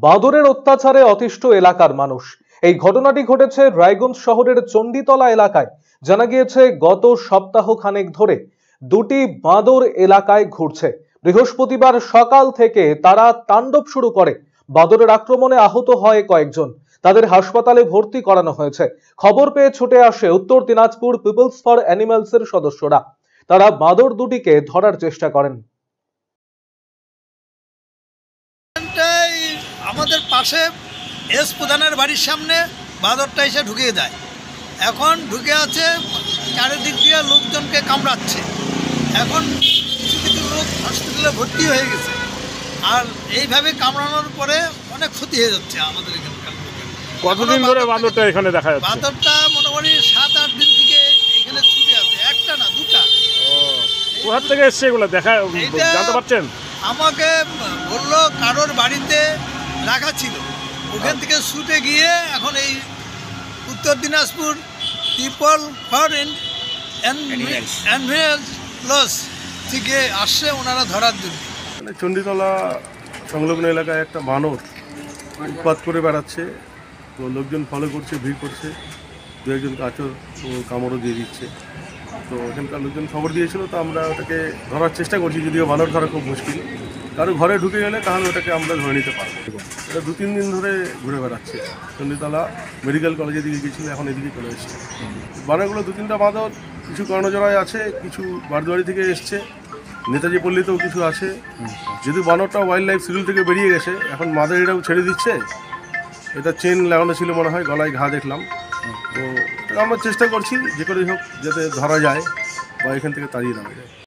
বাঁদরের অত্যাচারে অতিষ্ঠ এলাকার মানুষ। এই ঘটনাটি ঘটেছে রায়গঞ্জ শহরের চণ্ডীতলা এলাকায়। জানা গিয়েছে গত সপ্তাহ খানেক ধরে দুটি বাঁদর এলাকায় ঘুরছে। বৃহস্পতিবার সকাল থেকে তারা তাণ্ডব শুরু করে। বাঁদরের আক্রমণে আহত হয় কয়েকজন, তাদের হাসপাতালে ভর্তি করানো হয়েছে। খবর পেয়ে ছুটে আসে উত্তর দিনাজপুর পিপলস ফর অ্যানিমালসের সদস্যরা। তারা বাঁদর দুটিকে ধরার চেষ্টা করেন। আমাদের পাশে এস প্রধানের বাড়ির সামনে বাঁদরটা এসে ঢুকে যায়। এখন ঢুকে আছে, চারিদিক দিয়ে লোকজনকে কামড়াচ্ছে। এখন কিছু কিছু লোক হসপিটালে ভর্তি হয়ে গেছে। আর এইভাবে কামড়ানোর পরে অনেক ক্ষতি হয়ে যাচ্ছে আমাদের এখানকার। কতদিন ধরে বাঁদরটা এখানে দেখা যাচ্ছে? বাঁদরটা মোটামুটি 7-8 দিন থেকে এখানে ছুটে আছে, একটা না দুটা। কোথা থেকে এসছে এগুলো দেখা জানতে পারছেন? আমাকে বললো কারোর বাড়িতে রাখা ছিল, ওখান থেকে ছুটে গিয়ে এখন এই উত্তর দিনাজপুর পিপল ফর অ্যানিমালস থেকে আসছে ওনারা ধরার জন্য। চণ্ডীতলা সংলগ্ন এলাকায় একটা বানর উৎপাত করে বেড়াচ্ছে, তো লোকজন ফলো করছে, ভিড় করছে, দু একজনকে আঁচড় ও কামড়ও দিয়ে দিচ্ছে। তো এখানকার লোকজন খবর দিয়েছিল, তো আমরা ওটাকে ধরার চেষ্টা করছি, যদিও বানর ধরা খুব মুশকিল। কারো ঘরে ঢুকে গেলে তাহলে ওটাকে আমরা ধরে নিতে পারবো। এটা 2-3 দিন ধরে ঘুরে বেড়াচ্ছে। চণ্ডীতলা মেডিকেল কলেজের দিকে গিয়েছিল, এখন এদিকে চলে এসছে। বানরগুলো 2-3টা বাঁদর, কিছু কর্ণজোড়ায় আছে, কিছু বারদুয়ারি থেকে এসছে, নেতাজি পল্লীতেও কিছু আছে। যদি বানরটা ওয়াইল্ড লাইফ শিডিউল থেকে বেরিয়ে গেছে, এখন মাদারিটাও ছেড়ে দিচ্ছে। এটা চেন লাগানো ছিল মনে হয়, গলায় ঘা দেখলাম। তো আমরা চেষ্টা করছি যে করেই হোক যাতে ধরা যায় বা এখান থেকে তাড়িয়ে দেওয়া যায়।